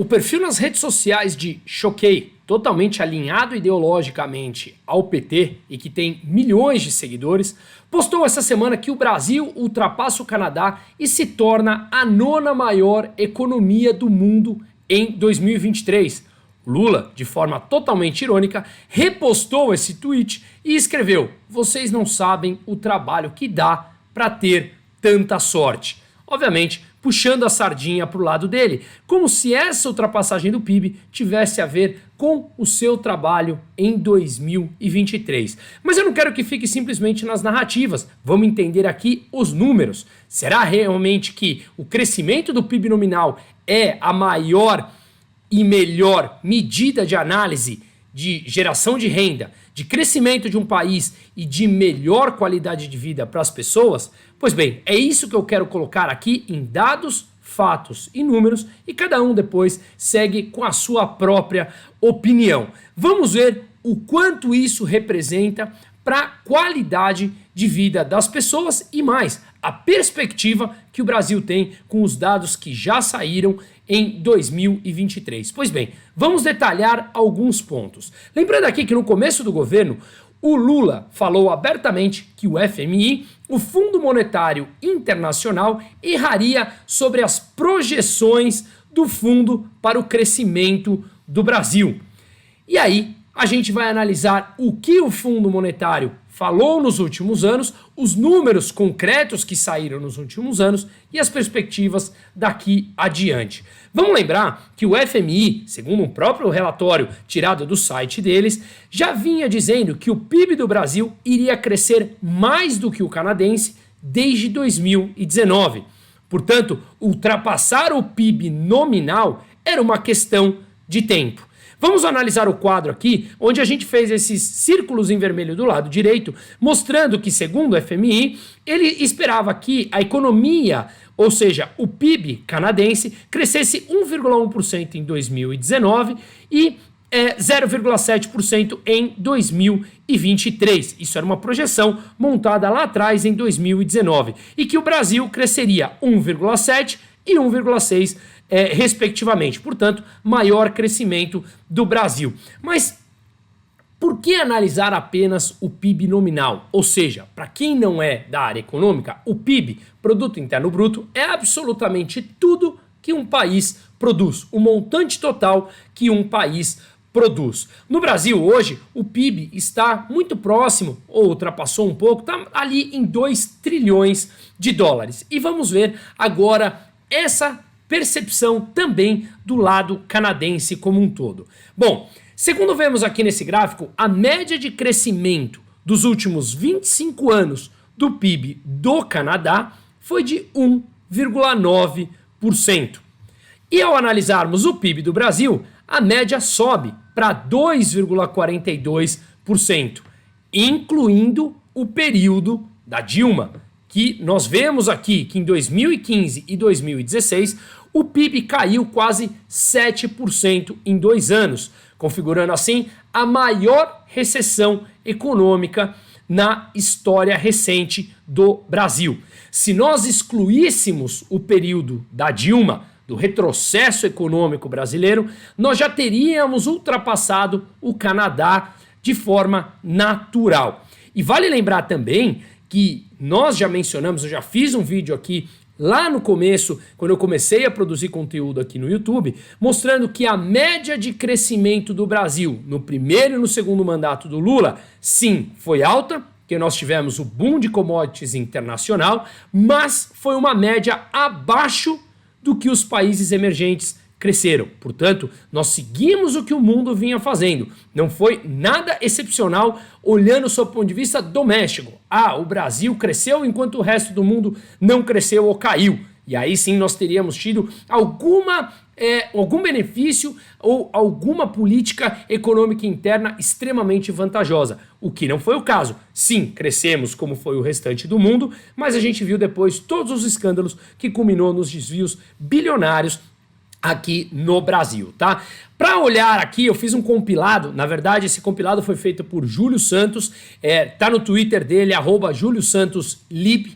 O perfil nas redes sociais de Choquei, totalmente alinhado ideologicamente ao PT e que tem milhões de seguidores, postou essa semana que o Brasil ultrapassa o Canadá e se torna a nona maior economia do mundo em 2023. Lula, de forma totalmente irônica, repostou esse tweet e escreveu: "Vocês não sabem o trabalho que dá para ter tanta sorte." Obviamente, puxando a sardinha para o lado dele, como se essa ultrapassagem do PIB tivesse a ver com o seu trabalho em 2023. Mas eu não quero que fique simplesmente nas narrativas, vamos entender aqui os números. Será realmente que o crescimento do PIB nominal é a maior e melhor medida de análise de geração de renda, de crescimento de um país e de melhor qualidade de vida para as pessoas? Pois bem, é isso que eu quero colocar aqui em dados, fatos e números, e cada um depois segue com a sua própria opinião. Vamos ver o quanto isso representa para a qualidade de vida das pessoas e mais, a perspectiva que o Brasil tem com os dados que já saíram em 2023. Pois bem, vamos detalhar alguns pontos. Lembrando aqui que no começo do governo, o Lula falou abertamente que o FMI, o Fundo Monetário Internacional, erraria sobre as projeções do fundo para o crescimento do Brasil. E aí, a gente vai analisar o que o Fundo Monetário falou nos últimos anos, os números concretos que saíram nos últimos anos e as perspectivas daqui adiante. Vamos lembrar que o FMI, segundo um próprio relatório tirado do site deles, já vinha dizendo que o PIB do Brasil iria crescer mais do que o canadense desde 2019. Portanto, ultrapassar o PIB nominal era uma questão de tempo. Vamos analisar o quadro aqui, onde a gente fez esses círculos em vermelho do lado direito, mostrando que, segundo o FMI, ele esperava que a economia, ou seja, o PIB canadense, crescesse 1,1% em 2019 e 0,7% em 2023. Isso era uma projeção montada lá atrás em 2019. E que o Brasil cresceria 1,7% e 1,6%. Respectivamente, portanto, maior crescimento do Brasil. Mas por que analisar apenas o PIB nominal? Ou seja, para quem não é da área econômica, o PIB, Produto Interno Bruto, é absolutamente tudo que um país produz, o montante total que um país produz. No Brasil hoje, o PIB está muito próximo, ou ultrapassou um pouco, está ali em 2 trilhões de dólares. E vamos ver agora essa percepção também do lado canadense como um todo. Bom, segundo vemos aqui nesse gráfico, a média de crescimento dos últimos 25 anos do PIB do Canadá foi de 1,9%. E ao analisarmos o PIB do Brasil, a média sobe para 2,42%, incluindo o período da Dilma, que nós vemos aqui que em 2015 e 2016 o PIB caiu quase 7% em 2 anos, configurando assim a maior recessão econômica na história recente do Brasil. Se nós excluíssemos o período da Dilma, do retrocesso econômico brasileiro, nós já teríamos ultrapassado o Canadá de forma natural. E vale lembrar também que nós já mencionamos, eu já fiz um vídeo aqui lá no começo, quando eu comecei a produzir conteúdo aqui no YouTube, mostrando que a média de crescimento do Brasil no primeiro e no segundo mandato do Lula, sim, foi alta, porque nós tivemos o boom de commodities internacional, mas foi uma média abaixo do que os países emergentes cresceram. Portanto, nós seguimos o que o mundo vinha fazendo. Não foi nada excepcional olhando sob o ponto de vista doméstico. Ah, o Brasil cresceu enquanto o resto do mundo não cresceu ou caiu. E aí sim nós teríamos tido algum benefício ou alguma política econômica interna extremamente vantajosa. O que não foi o caso. Sim, crescemos como foi o restante do mundo, mas a gente viu depois todos os escândalos que culminou nos desvios bilionários aqui no Brasil, tá? Para olhar aqui, eu fiz um compilado, na verdade esse compilado foi feito por Júlio Santos, tá no Twitter dele, @JúlioSantosLib,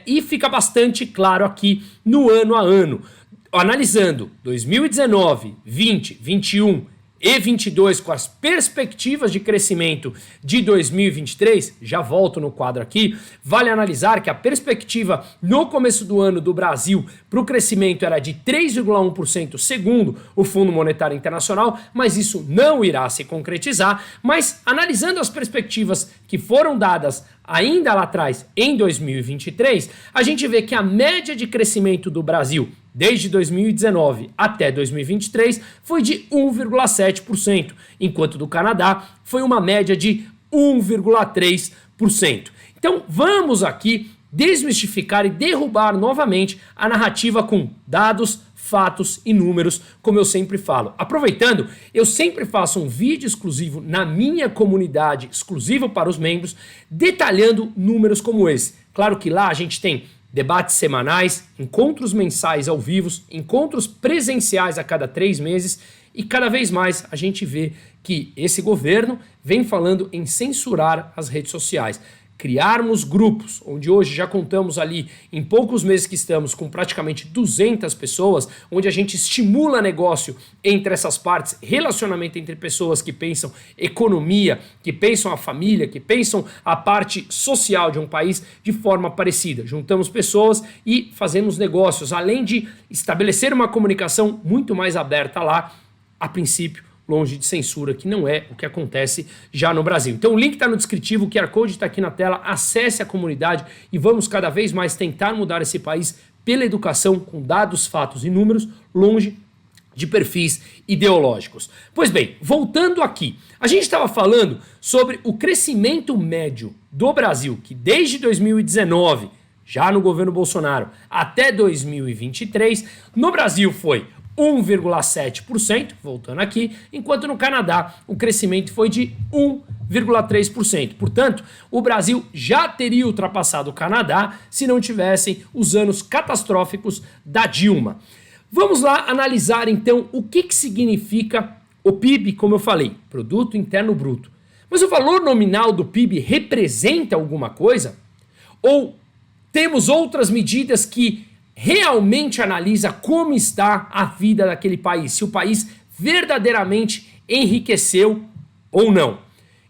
e fica bastante claro aqui no ano a ano. analisando 2019, 20, 21 e 22 com as perspectivas de crescimento de 2023, já volto no quadro aqui, vale analisar que a perspectiva no começo do ano do Brasil para o crescimento era de 3,1% segundo o Fundo Monetário Internacional, mas isso não irá se concretizar. Mas analisando as perspectivas que foram dadas ainda lá atrás, em 2023, a gente vê que a média de crescimento do Brasil desde 2019 até 2023 foi de 1,7%, enquanto do Canadá foi uma média de 1,3%. Então vamos aqui desmistificar e derrubar novamente a narrativa com dados, fatos e números, como eu sempre falo. Aproveitando, eu sempre faço um vídeo exclusivo na minha comunidade, exclusivo para os membros, detalhando números como esse. Claro que lá a gente tem debates semanais, encontros mensais ao vivo, encontros presenciais a cada 3 meses e cada vez mais a gente vê que esse governo vem falando em censurar as redes sociais. Criarmos grupos, onde hoje já contamos ali, em poucos meses que estamos, com praticamente 200 pessoas, onde a gente estimula negócio entre essas partes, relacionamento entre pessoas que pensam economia, que pensam a família, que pensam a parte social de um país de forma parecida. Juntamos pessoas e fazemos negócios, além de estabelecer uma comunicação muito mais aberta lá, a princípio, longe de censura, que não é o que acontece já no Brasil. Então o link está no descritivo, o QR Code está aqui na tela, acesse a comunidade e vamos cada vez mais tentar mudar esse país pela educação, com dados, fatos e números, longe de perfis ideológicos. Pois bem, voltando aqui, a gente estava falando sobre o crescimento médio do Brasil, que desde 2019, já no governo Bolsonaro, até 2023, no Brasil foi 1,7%, voltando aqui, enquanto no Canadá o crescimento foi de 1,3%. Portanto, o Brasil já teria ultrapassado o Canadá se não tivessem os anos catastróficos da Dilma. Vamos lá analisar então o que significa o PIB, como eu falei, Produto Interno Bruto. Mas o valor nominal do PIB representa alguma coisa? Ou temos outras medidas que realmente analisa como está a vida daquele país, se o país verdadeiramente enriqueceu ou não.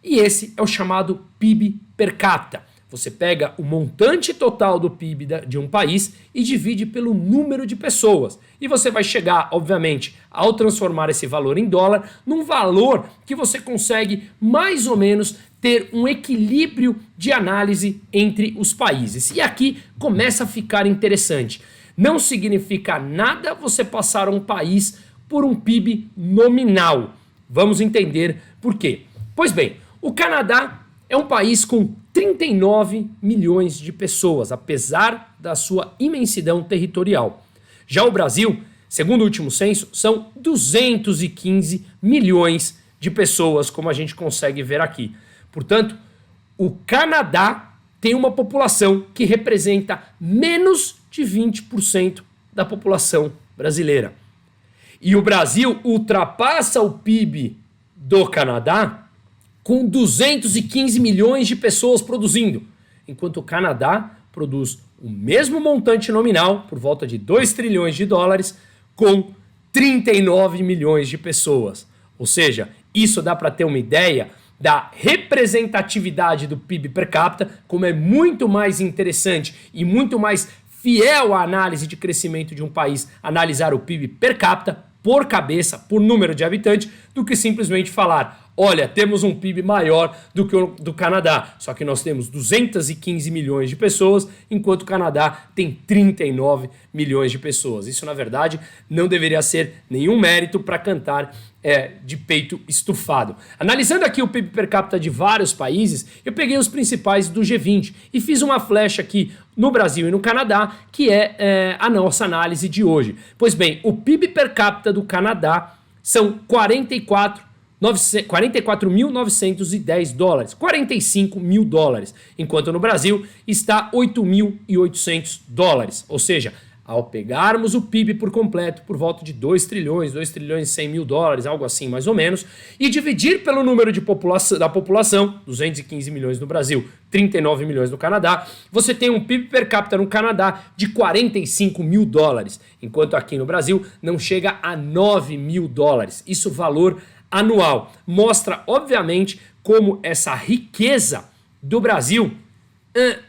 E esse é o chamado PIB per capita. Você pega o montante total do PIB de um país e divide pelo número de pessoas. E você vai chegar, obviamente, ao transformar esse valor em dólar, num valor que você consegue mais ou menos ter um equilíbrio de análise entre os países. E aqui começa a ficar interessante. Não significa nada você passar um país por um PIB nominal. Vamos entender por quê. Pois bem, o Canadá é um país com 39 milhões de pessoas, apesar da sua imensidão territorial. Já o Brasil, segundo o último censo, são 215 milhões de pessoas, como a gente consegue ver aqui. Portanto, o Canadá tem uma população que representa menos de 20% da população brasileira. E o Brasil ultrapassa o PIB do Canadá com 215 milhões de pessoas produzindo, enquanto o Canadá produz o mesmo montante nominal, por volta de 2 trilhões de dólares, com 39 milhões de pessoas. Ou seja, isso dá para ter uma ideia da representatividade do PIB per capita, como é muito mais interessante e muito mais fiel à análise de crescimento de um país analisar o PIB per capita, por cabeça, por número de habitantes, do que simplesmente falar, olha, temos um PIB maior do que o do Canadá, só que nós temos 215 milhões de pessoas, enquanto o Canadá tem 39 milhões de pessoas. Isso, na verdade, não deveria ser nenhum mérito para cantar de peito estufado. Analisando aqui o PIB per capita de vários países, eu peguei os principais do G20 e fiz uma flecha aqui no Brasil e no Canadá, que é a nossa análise de hoje. Pois bem, o PIB per capita do Canadá são 44.910 dólares, 45 mil dólares, enquanto no Brasil está 8.800 dólares, ou seja, ao pegarmos o PIB por completo, por volta de 2 trilhões, 2 trilhões e 100 mil dólares, algo assim mais ou menos, e dividir pelo número da população, 215 milhões no Brasil, 39 milhões no Canadá, você tem um PIB per capita no Canadá de 45 mil dólares, enquanto aqui no Brasil não chega a 9 mil dólares. Isso valor anual. Mostra, obviamente, como essa riqueza do Brasil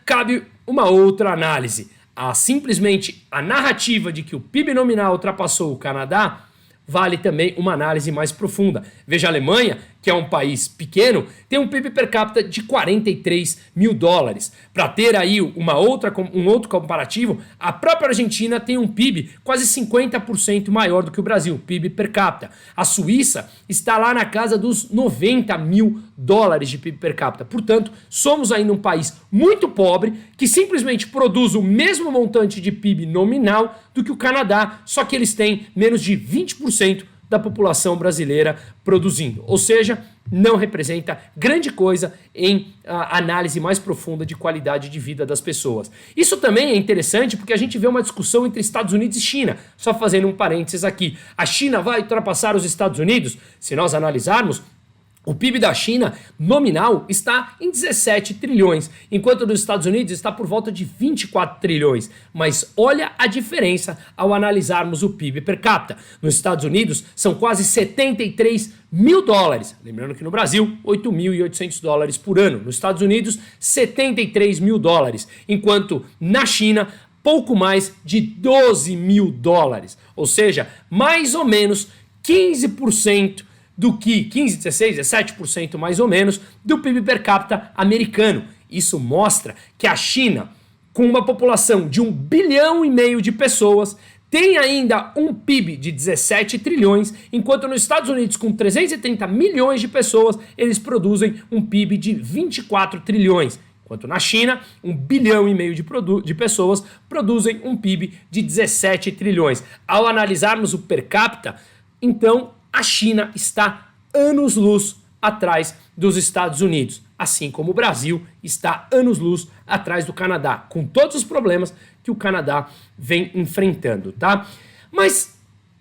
cabe uma outra análise. Simplesmente a narrativa de que o PIB nominal ultrapassou o Canadá vale também uma análise mais profunda. Veja a Alemanha, que é um país pequeno, tem um PIB per capita de 43 mil dólares. Para ter aí um outro comparativo, a própria Argentina tem um PIB quase 50% maior do que o Brasil, PIB per capita. A Suíça está lá na casa dos 90 mil dólares de PIB per capita. Portanto, somos ainda um país muito pobre que simplesmente produz o mesmo montante de PIB nominal do que o Canadá, só que eles têm menos de 20% da população brasileira produzindo. Ou seja, não representa grande coisa em análise mais profunda de qualidade de vida das pessoas. Isso também é interessante porque a gente vê uma discussão entre Estados Unidos e China. Só fazendo um parênteses aqui. A China vai ultrapassar os Estados Unidos? Se nós analisarmos, o PIB da China nominal está em 17 trilhões, enquanto nos Estados Unidos está por volta de 24 trilhões. Mas olha a diferença ao analisarmos o PIB per capita. Nos Estados Unidos são quase 73 mil dólares. Lembrando que no Brasil, 8.800 dólares por ano. Nos Estados Unidos, 73 mil dólares. Enquanto na China, pouco mais de 12 mil dólares. Ou seja, mais ou menos 15% do que 15, 16, 17% mais ou menos do PIB per capita americano. Isso mostra que a China, com uma população de 1,5 bilhão de pessoas, tem ainda um PIB de 17 trilhões, enquanto nos Estados Unidos, com 330 milhões de pessoas, eles produzem um PIB de 24 trilhões. Enquanto na China, 1,5 bilhão de pessoas produzem um PIB de 17 trilhões. Ao analisarmos o per capita, então a China está anos-luz atrás dos Estados Unidos, assim como o Brasil está anos-luz atrás do Canadá, com todos os problemas que o Canadá vem enfrentando, tá? Mas,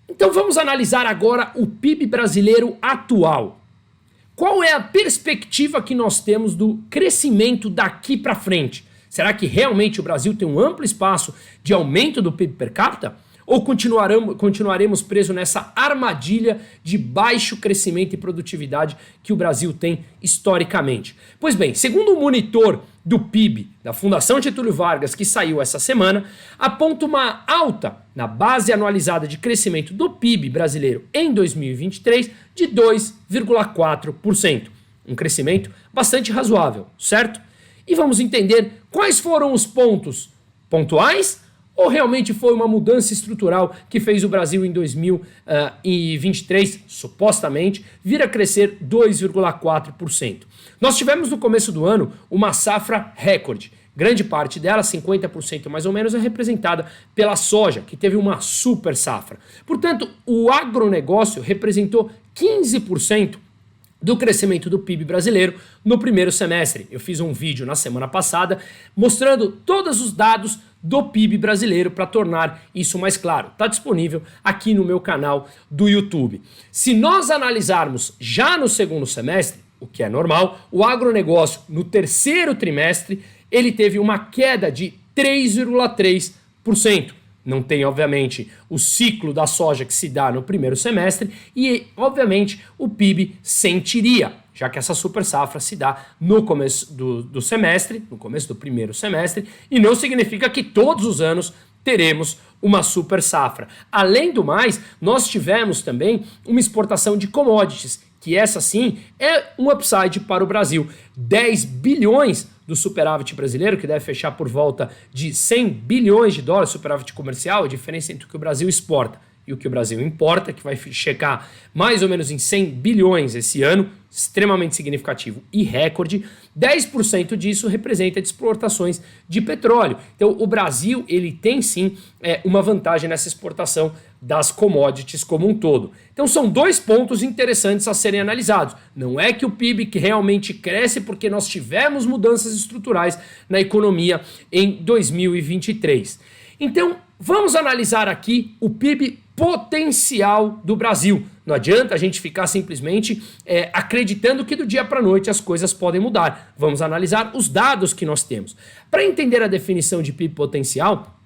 então vamos analisar agora o PIB brasileiro atual. Qual é a perspectiva que nós temos do crescimento daqui para frente? Será que realmente o Brasil tem um amplo espaço de aumento do PIB per capita? Ou continuaremos presos nessa armadilha de baixo crescimento e produtividade que o Brasil tem historicamente? Pois bem, segundo o monitor do PIB da Fundação Getúlio Vargas, que saiu essa semana, aponta uma alta na base anualizada de crescimento do PIB brasileiro em 2023 de 2,4%. Um crescimento bastante razoável, certo? E vamos entender quais foram os pontos pontuais ou realmente foi uma mudança estrutural que fez o Brasil em 2023, supostamente, vir a crescer 2,4%. Nós tivemos no começo do ano uma safra recorde. Grande parte dela, 50% mais ou menos, é representada pela soja, que teve uma super safra. Portanto, o agronegócio representou 15% do crescimento do PIB brasileiro no primeiro semestre. Eu fiz um vídeo na semana passada mostrando todos os dados do PIB brasileiro para tornar isso mais claro. Está disponível aqui no meu canal do YouTube. Se nós analisarmos já no segundo semestre, o que é normal, o agronegócio no terceiro trimestre, ele teve uma queda de 3,3%. Não tem, obviamente, o ciclo da soja que se dá no primeiro semestre e, obviamente, o PIB sentiria, já que essa super safra se dá no começo do semestre, no começo do primeiro semestre, e não significa que todos os anos teremos uma super safra. Além do mais, nós tivemos também uma exportação de commodities, que essa sim é um upside para o Brasil. 10 bilhões do superávit brasileiro, que deve fechar por volta de 100 bilhões de dólares, superávit comercial, a diferença entre o que o Brasil exporta e o que o Brasil importa, que vai checar mais ou menos em 100 bilhões esse ano, extremamente significativo e recorde. 10% disso representa de exportações de petróleo. Então o Brasil ele tem sim uma vantagem nessa exportação das commodities como um todo. Então são dois pontos interessantes a serem analisados. Não é que o PIB que realmente cresce porque nós tivemos mudanças estruturais na economia em 2023. Então vamos analisar aqui o PIB potencial do Brasil. Não adianta a gente ficar simplesmente acreditando que do dia para a noite as coisas podem mudar. Vamos analisar os dados que nós temos. Para entender a definição de PIB potencial,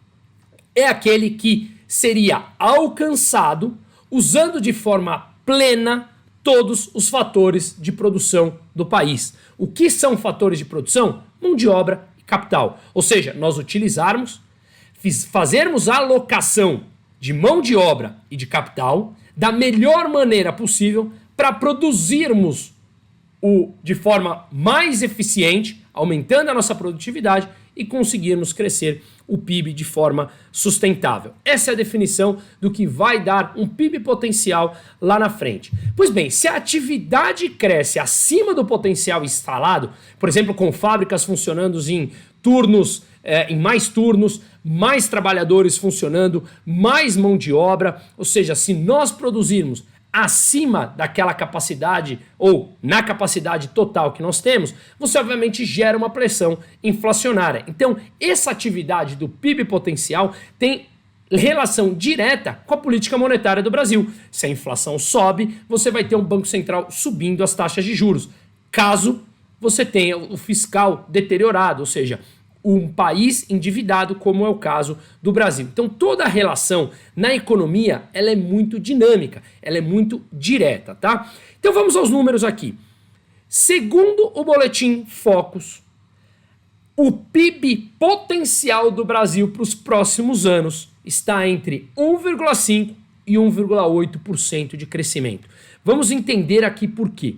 é aquele que seria alcançado usando de forma plena todos os fatores de produção do país. O que são fatores de produção? Mão de obra e capital. Ou seja, nós fazermos a alocação de mão de obra e de capital da melhor maneira possível para produzirmos de forma mais eficiente, aumentando a nossa produtividade e conseguirmos crescer o PIB de forma sustentável. Essa é a definição do que vai dar um PIB potencial lá na frente. Pois bem, se a atividade cresce acima do potencial instalado, por exemplo, com fábricas funcionando em turnos, em mais turnos, mais trabalhadores funcionando, mais mão de obra, ou seja, se nós produzirmos acima daquela capacidade ou na capacidade total que nós temos, você obviamente gera uma pressão inflacionária. Então, essa atividade do PIB potencial tem relação direta com a política monetária do Brasil. Se a inflação sobe, você vai ter um Banco Central subindo as taxas de juros. Caso você tenha o fiscal deteriorado, ou seja, um país endividado, como é o caso do Brasil. Então toda a relação na economia, ela é muito dinâmica, ela é muito direta, tá? Então vamos aos números aqui. Segundo o boletim Focus, o PIB potencial do Brasil para os próximos anos está entre 1,5% e 1,8% de crescimento. Vamos entender aqui por quê.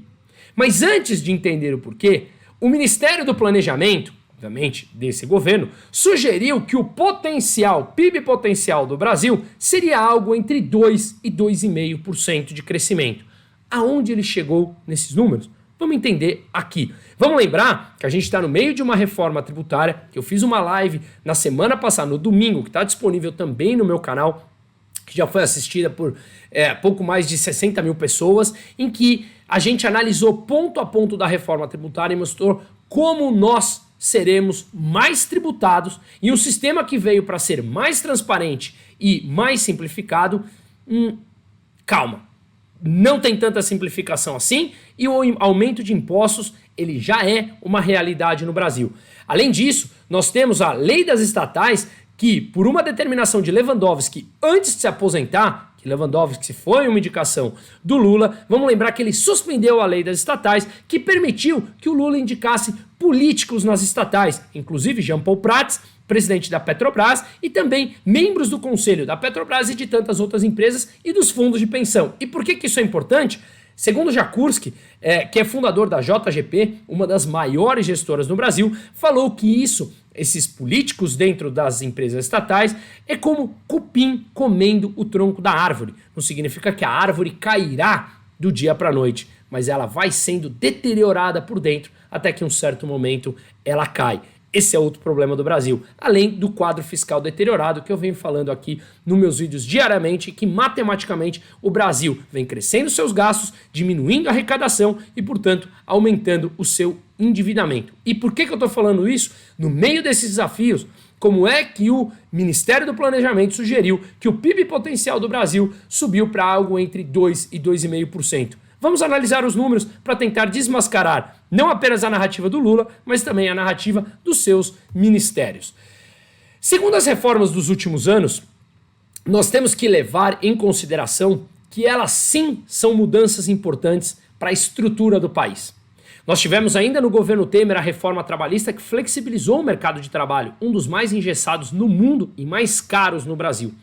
Mas antes de entender o porquê, o Ministério do Planejamento, obviamente, desse governo, sugeriu que o PIB potencial do Brasil seria algo entre 2% e 2,5% de crescimento. Aonde ele chegou nesses números? Vamos entender aqui. Vamos lembrar que a gente está no meio de uma reforma tributária, que eu fiz uma live na semana passada, no domingo, que está disponível também no meu canal, que já foi assistida por pouco mais de 60 mil pessoas, em que a gente analisou ponto a ponto da reforma tributária e mostrou como nós seremos mais tributados e um sistema que veio para ser mais transparente e mais simplificado, calma, não tem tanta simplificação assim e o aumento de impostos ele já é uma realidade no Brasil. Além disso, nós temos a lei das estatais que, por uma determinação de Lewandowski antes de se aposentar, que Lewandowski foi uma indicação do Lula, vamos lembrar que ele suspendeu a lei das estatais que permitiu que o Lula indicasse políticos nas estatais, inclusive Jean Paul Prats, presidente da Petrobras, e também membros do conselho da Petrobras e de tantas outras empresas e dos fundos de pensão. E por que isso é importante? Segundo Jakurski, que é fundador da JGP, uma das maiores gestoras no Brasil, falou que esses políticos dentro das empresas estatais é como cupim comendo o tronco da árvore. Não significa que a árvore cairá do dia para a noite, mas ela vai sendo deteriorada por dentro até que em um certo momento ela cai. Esse é outro problema do Brasil, além do quadro fiscal deteriorado que eu venho falando aqui nos meus vídeos diariamente, que matematicamente o Brasil vem crescendo seus gastos, diminuindo a arrecadação e, portanto, aumentando o seu endividamento. E por que eu estou falando isso? No meio desses desafios, como é que o Ministério do Planejamento sugeriu que o PIB potencial do Brasil subiu para algo entre 2% e 2,5%? Vamos analisar os números para tentar desmascarar não apenas a narrativa do Lula, mas também a narrativa dos seus ministérios. Segundo as reformas dos últimos anos, nós temos que levar em consideração que elas sim são mudanças importantes para a estrutura do país. Nós tivemos ainda no governo Temer a reforma trabalhista que flexibilizou o mercado de trabalho, um dos mais engessados no mundo e mais caros no Brasil.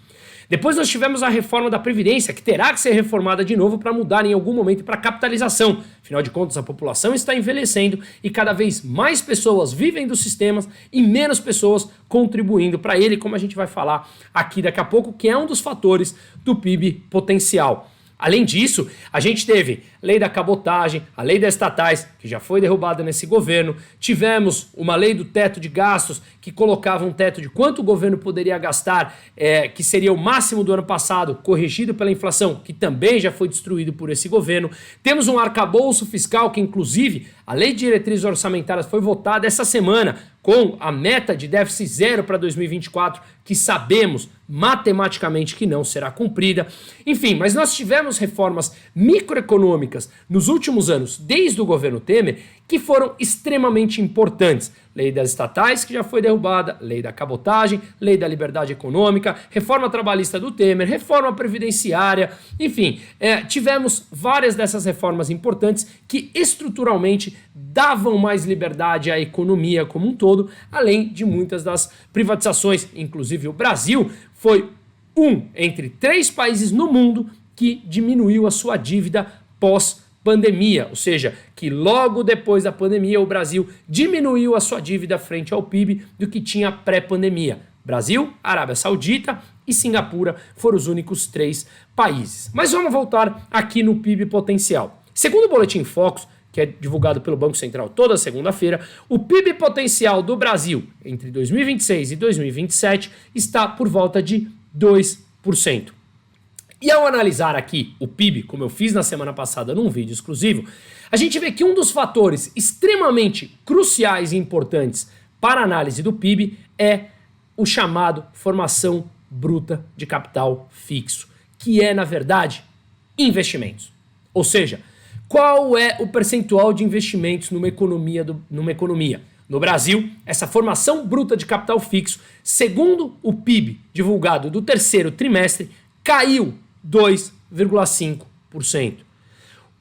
Depois nós tivemos a reforma da Previdência, que terá que ser reformada de novo para mudar em algum momento para capitalização. Afinal de contas, a população está envelhecendo e cada vez mais pessoas vivem dos sistemas e menos pessoas contribuindo para ele, como a gente vai falar aqui daqui a pouco, que é um dos fatores do PIB potencial. Além disso, a gente teve lei da cabotagem, a lei das estatais, que já foi derrubada nesse governo, tivemos uma lei do teto de gastos, que colocava um teto de quanto o governo poderia gastar, que seria o máximo do ano passado, corrigido pela inflação, que também já foi destruído por esse governo. Temos um arcabouço fiscal que, inclusive, a lei de diretrizes orçamentárias foi votada essa semana, com a meta de déficit zero para 2024, que sabemos matematicamente que não será cumprida. Enfim, mas nós tivemos reformas microeconômicas nos últimos anos, desde o governo Temer, que foram extremamente importantes. Lei das estatais, que já foi derrubada, lei da cabotagem, lei da liberdade econômica, reforma trabalhista do Temer, reforma previdenciária, enfim, tivemos várias dessas reformas importantes que estruturalmente davam mais liberdade à economia como um todo, além de muitas das privatizações. Inclusive o Brasil foi entre 3 países no mundo que diminuiu a sua dívida pós-pandemia, ou seja, que logo depois da pandemia o Brasil diminuiu a sua dívida frente ao PIB do que tinha pré-pandemia. Brasil, Arábia Saudita e Singapura foram os únicos 3 países. Mas vamos voltar aqui no PIB potencial. Segundo o Boletim Focus, que é divulgado pelo Banco Central toda segunda-feira, o PIB potencial do Brasil entre 2026 e 2027 está por volta de 2%. E ao analisar aqui o PIB, como eu fiz na semana passada num vídeo exclusivo, a gente vê que um dos fatores extremamente cruciais e importantes para a análise do PIB é o chamado formação bruta de capital fixo, que é, na verdade, investimentos. Ou seja, qual é o percentual de investimentos numa economia? No Brasil, essa formação bruta de capital fixo, segundo o PIB divulgado do terceiro trimestre, caiu 2,5%.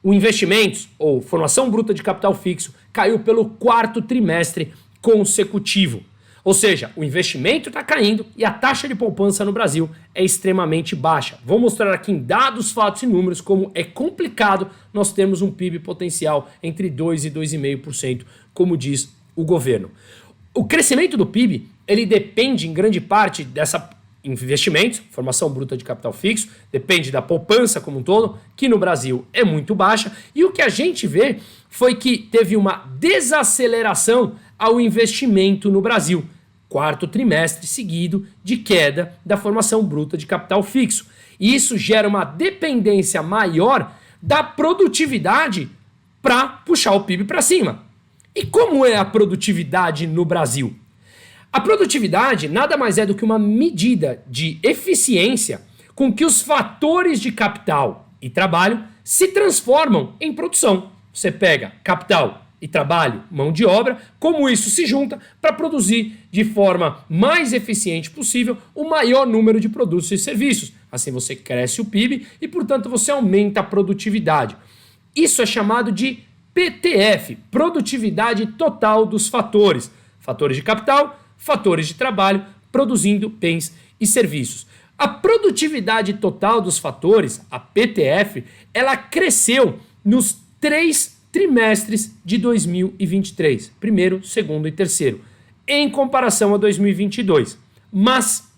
O investimentos, ou formação bruta de capital fixo, caiu pelo 4º trimestre consecutivo. Ou seja, o investimento está caindo e a taxa de poupança no Brasil é extremamente baixa. Vou mostrar aqui em dados, fatos e números como é complicado nós termos um PIB potencial entre 2% e 2,5%, como diz o governo. O crescimento do PIB, ele depende em grande parte dessa investimentos, formação bruta de capital fixo, depende da poupança como um todo, que no Brasil é muito baixa, e o que a gente vê foi que teve uma desaceleração ao investimento no Brasil. 4º trimestre seguido de queda da formação bruta de capital fixo. E isso gera uma dependência maior da produtividade para puxar o PIB para cima. E como é a produtividade no Brasil? A produtividade nada mais é do que uma medida de eficiência com que os fatores de capital e trabalho se transformam em produção. Você pega capital e trabalho, mão de obra, como isso se junta para produzir de forma mais eficiente possível o maior número de produtos e serviços. Assim você cresce o PIB e, portanto, você aumenta a produtividade. Isso é chamado de PTF, produtividade total dos fatores. Fatores de capital, fatores de trabalho, produzindo bens e serviços. A produtividade total dos fatores, a PTF, ela cresceu nos 3 trimestres de 2023, primeiro, segundo e terceiro, em comparação a 2022. Mas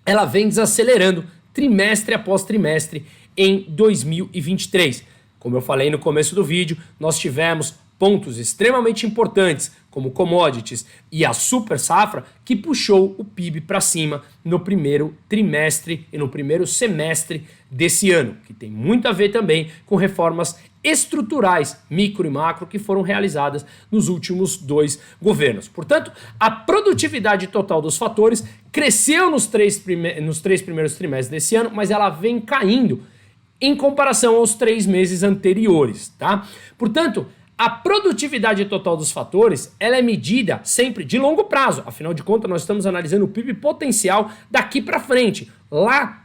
ela vem desacelerando trimestre após trimestre em 2023. Como eu falei no começo do vídeo, nós tivemos pontos extremamente importantes, como commodities e a super safra, que puxou o PIB para cima no primeiro trimestre e no primeiro semestre desse ano, que tem muito a ver também com reformas estruturais, micro e macro, que foram realizadas nos últimos 2 governos. Portanto, a produtividade total dos fatores cresceu nos 3 primeiros trimestres desse ano, mas ela vem caindo em comparação aos 3 meses anteriores, tá? Portanto, a produtividade total dos fatores, ela é medida sempre de longo prazo. Afinal de contas, nós estamos analisando o PIB potencial daqui para frente, lá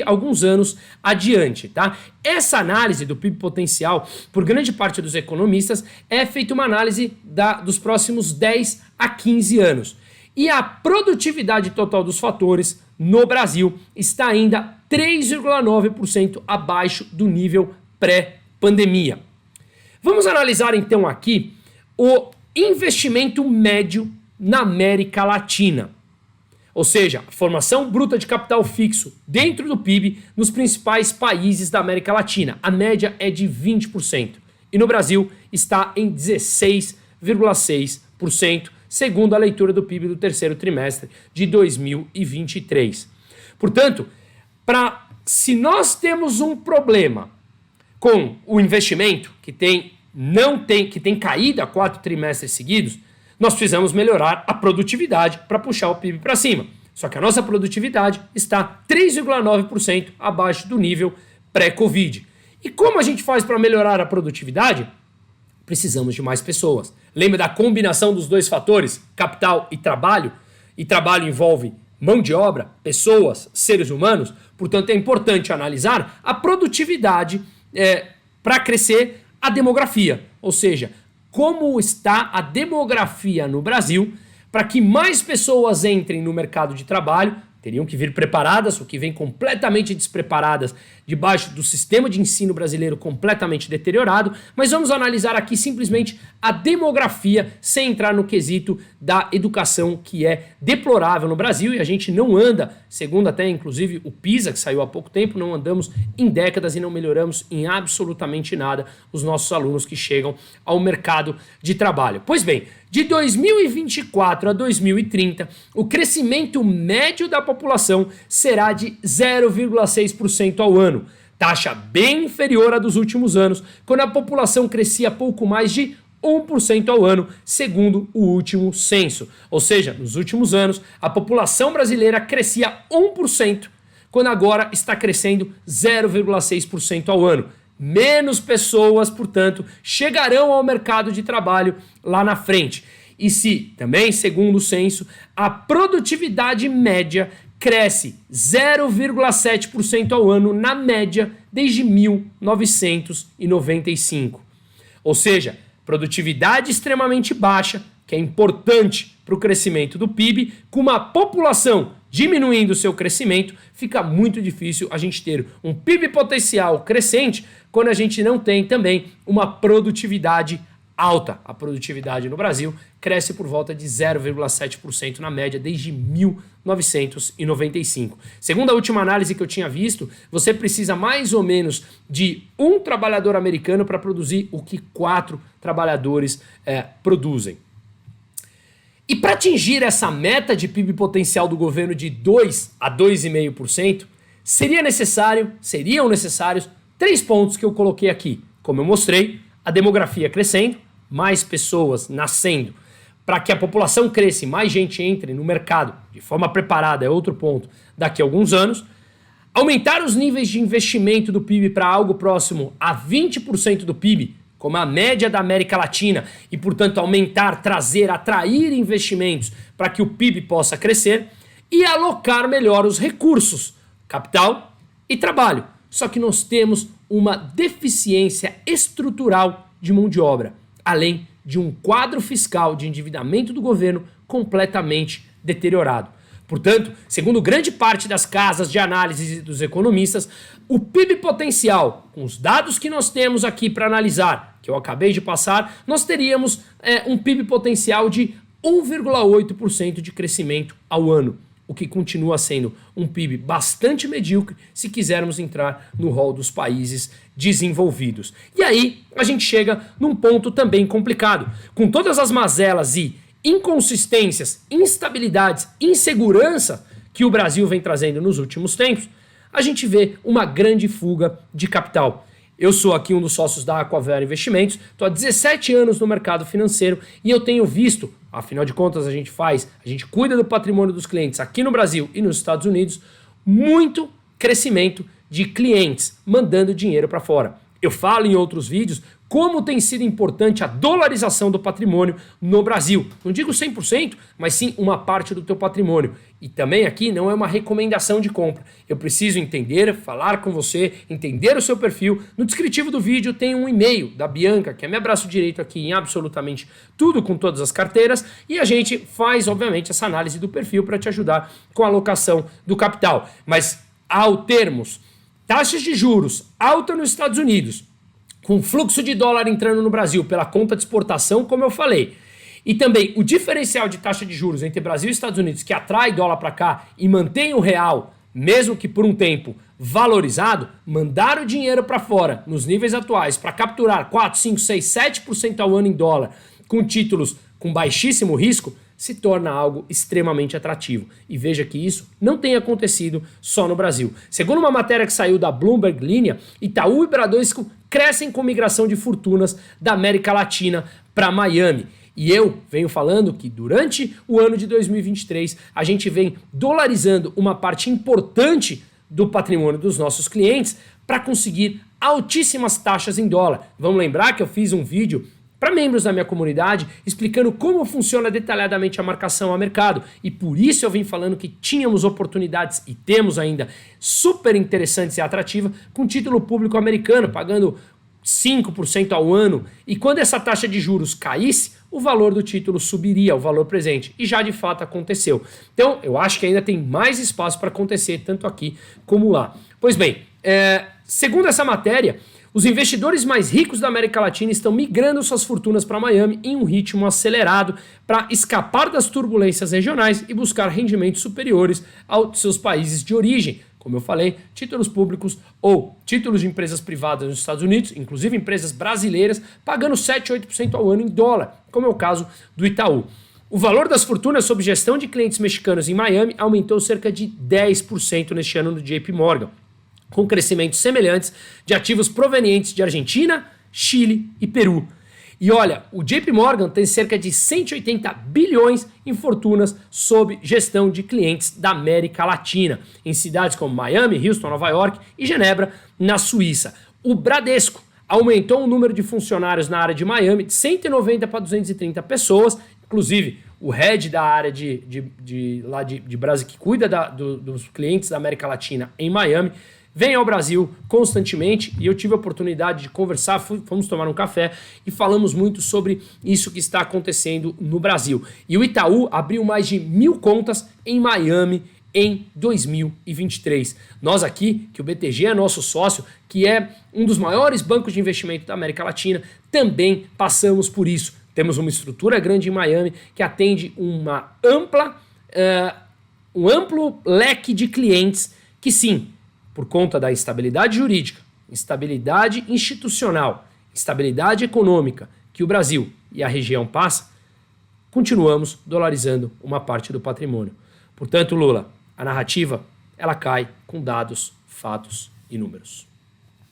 alguns anos adiante, tá? Essa análise do PIB potencial, por grande parte dos economistas, é feita uma análise dos próximos 10 a 15 anos. E a produtividade total dos fatores no Brasil está ainda 3,9% abaixo do nível pré-pandemia. Vamos analisar então aqui o investimento médio na América Latina. Ou seja, a formação bruta de capital fixo dentro do PIB nos principais países da América Latina. A média é de 20%. E no Brasil está em 16,6%, segundo a leitura do PIB do terceiro trimestre de 2023. Portanto, se nós temos um problema com o investimento que tem caído há 4 trimestres seguidos, nós precisamos melhorar a produtividade para puxar o PIB para cima. Só que a nossa produtividade está 3,9% abaixo do nível pré-Covid. E como a gente faz para melhorar a produtividade? Precisamos de mais pessoas. Lembra da combinação dos dois fatores, capital e trabalho? E trabalho envolve mão de obra, pessoas, seres humanos. Portanto, é importante analisar a produtividade para crescer a demografia. Ou seja, como está a demografia no Brasil para que mais pessoas entrem no mercado de trabalho. Teriam que vir preparadas, o que vem completamente despreparadas debaixo do sistema de ensino brasileiro completamente deteriorado, mas vamos analisar aqui simplesmente a demografia sem entrar no quesito da educação que é deplorável no Brasil e a gente não anda, segundo até inclusive o PISA que saiu há pouco tempo, não andamos em décadas e não melhoramos em absolutamente nada os nossos alunos que chegam ao mercado de trabalho. Pois bem, de 2024 a 2030, o crescimento médio da população será de 0,6% ao ano, taxa bem inferior à dos últimos anos, quando a população crescia pouco mais de 1% ao ano, segundo o último censo. Ou seja, nos últimos anos, a população brasileira crescia 1%, quando agora está crescendo 0,6% ao ano. Menos pessoas, portanto, chegarão ao mercado de trabalho lá na frente. E se, também segundo o censo, a produtividade média cresce 0,7% ao ano na média desde 1995. Ou seja, produtividade extremamente baixa, que é importante para o crescimento do PIB, com uma população diminuindo seu crescimento, fica muito difícil a gente ter um PIB potencial crescente quando a gente não tem também uma produtividade alta. A produtividade no Brasil cresce por volta de 0,7% na média desde 1995. Segundo a última análise que eu tinha visto, você precisa mais ou menos de um trabalhador americano para produzir o que 4 trabalhadores produzem. E para atingir essa meta de PIB potencial do governo de 2 a 2,5%, seriam necessários 3 pontos que eu coloquei aqui. Como eu mostrei, a demografia crescendo, mais pessoas nascendo, para que a população cresça e mais gente entre no mercado de forma preparada, é outro ponto, daqui a alguns anos. Aumentar os níveis de investimento do PIB para algo próximo a 20% do PIB, como a média da América Latina, e, portanto, atrair investimentos para que o PIB possa crescer e alocar melhor os recursos, capital e trabalho. Só que nós temos uma deficiência estrutural de mão de obra, além de um quadro fiscal de endividamento do governo completamente deteriorado. Portanto, segundo grande parte das casas de análise e dos economistas, o PIB potencial, com os dados que nós temos aqui para analisar, que eu acabei de passar, nós teríamos um PIB potencial de 1,8% de crescimento ao ano, o que continua sendo um PIB bastante medíocre se quisermos entrar no rol dos países desenvolvidos. E aí a gente chega num ponto também complicado. Com todas as mazelas e inconsistências, instabilidades, insegurança que o Brasil vem trazendo nos últimos tempos, a gente vê uma grande fuga de capital. Eu sou aqui um dos sócios da Aquavera Investimentos, estou há 17 anos no mercado financeiro e eu tenho visto, afinal de contas a gente cuida do patrimônio dos clientes aqui no Brasil e nos Estados Unidos, muito crescimento de clientes mandando dinheiro para fora. Eu falo em outros vídeos como tem sido importante a dolarização do patrimônio no Brasil. Não digo 100%, mas sim uma parte do teu patrimônio. E também aqui não é uma recomendação de compra. Eu preciso entender, falar com você, entender o seu perfil. No descritivo do vídeo tem um e-mail da Bianca, que é meu braço direito aqui em absolutamente tudo com todas as carteiras. E a gente faz, obviamente, essa análise do perfil para te ajudar com a alocação do capital. Mas ao termos taxas de juros alta nos Estados Unidos, com fluxo de dólar entrando no Brasil pela conta de exportação, como eu falei, e também o diferencial de taxa de juros entre Brasil e Estados Unidos, que atrai dólar para cá e mantém o real, mesmo que por um tempo valorizado, mandar o dinheiro para fora nos níveis atuais para capturar 4, 5, 6, 7% ao ano em dólar com títulos com baixíssimo risco, se torna algo extremamente atrativo. E veja que isso não tem acontecido só no Brasil. Segundo uma matéria que saiu da Bloomberg Linha, Itaú e Bradesco crescem com migração de fortunas da América Latina para Miami. E eu venho falando que durante o ano de 2023 a gente vem dolarizando uma parte importante do patrimônio dos nossos clientes para conseguir altíssimas taxas em dólar. Vamos lembrar que eu fiz um vídeo para membros da minha comunidade explicando como funciona detalhadamente a marcação a mercado, e por isso eu vim falando que tínhamos oportunidades e temos ainda super interessantes e atrativas com título público americano, pagando 5% ao ano, e quando essa taxa de juros caísse, o valor do título subiria, o valor presente, e já de fato aconteceu. Então eu acho que ainda tem mais espaço para acontecer, tanto aqui como lá. Pois bem, segundo essa matéria, os investidores mais ricos da América Latina estão migrando suas fortunas para Miami em um ritmo acelerado para escapar das turbulências regionais e buscar rendimentos superiores aos seus países de origem. Como eu falei, títulos públicos ou títulos de empresas privadas nos Estados Unidos, inclusive empresas brasileiras, pagando 7, 8% ao ano em dólar, como é o caso do Itaú. O valor das fortunas sob gestão de clientes mexicanos em Miami aumentou cerca de 10% neste ano no JP Morgan, com crescimentos semelhantes de ativos provenientes de Argentina, Chile e Peru. E olha, o JP Morgan tem cerca de 180 bilhões em fortunas sob gestão de clientes da América Latina, em cidades como Miami, Houston, Nova York e Genebra, na Suíça. O Bradesco aumentou o número de funcionários na área de Miami de 190 para 230 pessoas, inclusive o head da área de Brasil, que cuida dos clientes da América Latina em Miami, vem ao Brasil constantemente, e eu tive a oportunidade de conversar, fomos tomar um café e falamos muito sobre isso que está acontecendo no Brasil. E o Itaú abriu mais de 1.000 contas em Miami em 2023. Nós aqui, que o BTG é nosso sócio, que é um dos maiores bancos de investimento da América Latina, também passamos por isso. Temos uma estrutura grande em Miami que atende um amplo leque de clientes que, sim, por conta da instabilidade jurídica, instabilidade institucional, instabilidade econômica que o Brasil e a região passa, continuamos dolarizando uma parte do patrimônio. Portanto, Lula, a narrativa ela cai com dados, fatos e números.